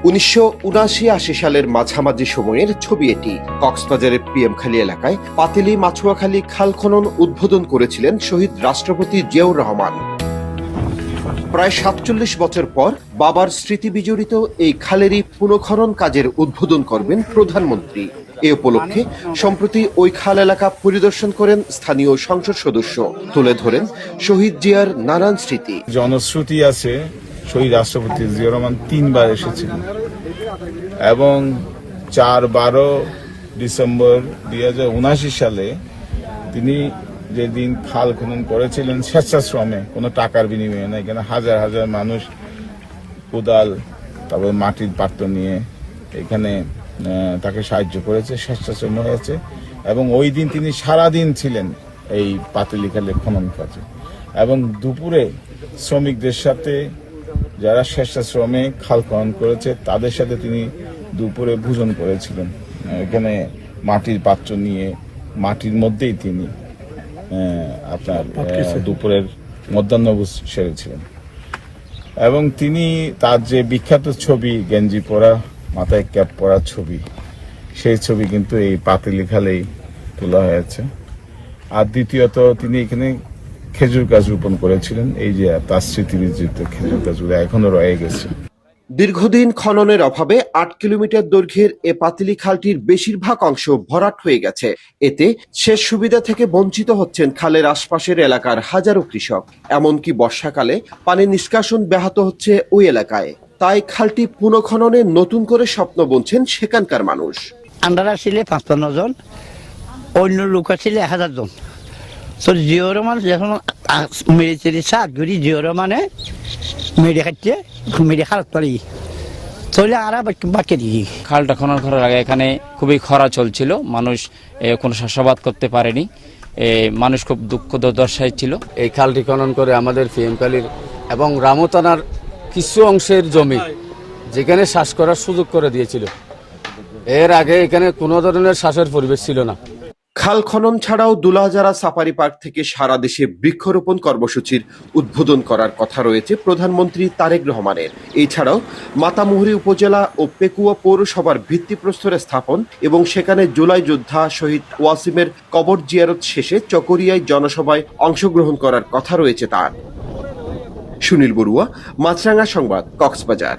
1979-80 সালের মাঝামাঝি সময়ের ছবি এটি। কক্সবাজারের পিএমখালী এলাকায় পাতিলি মাছুয়াখালী খাল খনন উদ্বোধন করেছিলেন শহীদ রাষ্ট্রপতি জিয়াউর রহমান। প্রায় 47 বছর পর বাবার স্মৃতি বিজড়িত এই খালেরই পুনঃখনন কাজের উদ্বোধন করবেন প্রধানমন্ত্রী। এ উপলক্ষে সম্প্রতি ওই খাল এলাকা পরিদর্শন করেন স্থানীয় সংসদ সদস্য। তুলে ধরেন শহীদ জিয়ার নানান স্মৃতি। জনশ্রুতি আছে শহীদ রাষ্ট্রপতি জিয়াউর রহমান 3 বার এসেছিলেন এবং 4-12 ডিসেম্বর 2079 সালে তিনি যেদিন খাল খনন করেছিলেন স্বেচ্ছাশ্রমে, কোনো টাকার বিনিময়ে না, এখানে হাজার হাজার মানুষ কোদাল তারপরে মাটির পাত্র নিয়ে এখানে তাকে সাহায্য করেছে, স্বেচ্ছাশ্রমে হয়েছে এবং ওই দিন তিনি সারাদিন ছিলেন এই পাতিলি খালে খনন কাজে এবং দুপুরে শ্রমিকদের সাথে যারা স্বেচ্ছাশ্রমে খাল খনন করেছে তাদের সাথে তিনি দুপুরে ভোজন করেছিলেন। এখানে মাটির পাত্র নিয়ে মাটির মধ্যেই তিনি আপনার দুপুরের মধ্যাহ্নভোজ সেরেছিলেন এবং তিনি তার যে বিখ্যাত ছবি গেঞ্জি পরা মাথায় ক্যাপ পরা ছবি, সেই ছবি কিন্তু এই পাতিলি খালেই তোলা হয়েছে। আর দ্বিতীয়ত তিনি এখানে খেজুর গাছ রোপণ করেছিলেন, এই যে তার স্মৃতি বিজড়িত খেজুর গাছগুলো এখনো রয়ে গেছে। দীর্ঘদিন খননের অভাবে 8 কিলোমিটার দৈর্ঘ্যের এ পাতিলি খালটির বেশিরভাগ অংশ ভরাট হয়ে গেছে। এতে সেচ সুবিধা থেকে বঞ্চিত হচ্ছেন খালের আশপাশের এলাকার হাজারো কৃষক। এমনকি বর্ষাকালে পানি নিষ্কাশন ব্যাহত হচ্ছে ওই এলাকায়। তাই খালটি পুনঃখননে নতুন করে স্বপ্ন বুনছেন সেখানকার মানুষ। আন্ডারা ছিল 55 জন, অন্য লোক ছিল 1000 জন। তো জিওর রহমান যখন মেডিসিন সাত ঘুরি জিওর রহমানে মেডি খাচ্ছে মেডি খারাপ পারি চলে আর বাকি দিই। খালটা খনন করার আগে এখানে খুবই খরা চলছিল, মানুষ কোনো চাষাবাদ করতে পারেনি, মানুষ খুব দুঃখ দুর্দশায় ছিল। এই খালটি খনন করে আমাদের পিএমখালীর এবং রামতানার কিছু অংশের জমি যেখানে চাষ করার সুযোগ করে দিয়েছিল। এর আগে এখানে কোনো ধরনের চাষের পরিবেশ ছিল না। খাল খনন ছাড়াও দুলাহাজারা সাফারি পার্ক থেকে সারা দেশে বৃক্ষরোপণ কর্মসূচির উদ্বোধন করার কথা রয়েছে প্রধানমন্ত্রী তারেক রহমানের। এছাড়াও মাতামুহুরী উপজেলা ও পেকুয়া পৌরসভার ভিত্তিপ্রস্তর স্থাপন এবং সেখানে জুলাই যোদ্ধা শহীদ ওয়াসিমের কবর জিয়ারত শেষে চকরিয়ায় জনসভায় অংশগ্রহণ করার কথা রয়েছে তার। সুনীল বড়ুয়া, মাছরাঙা সংবাদ, কক্সবাজার।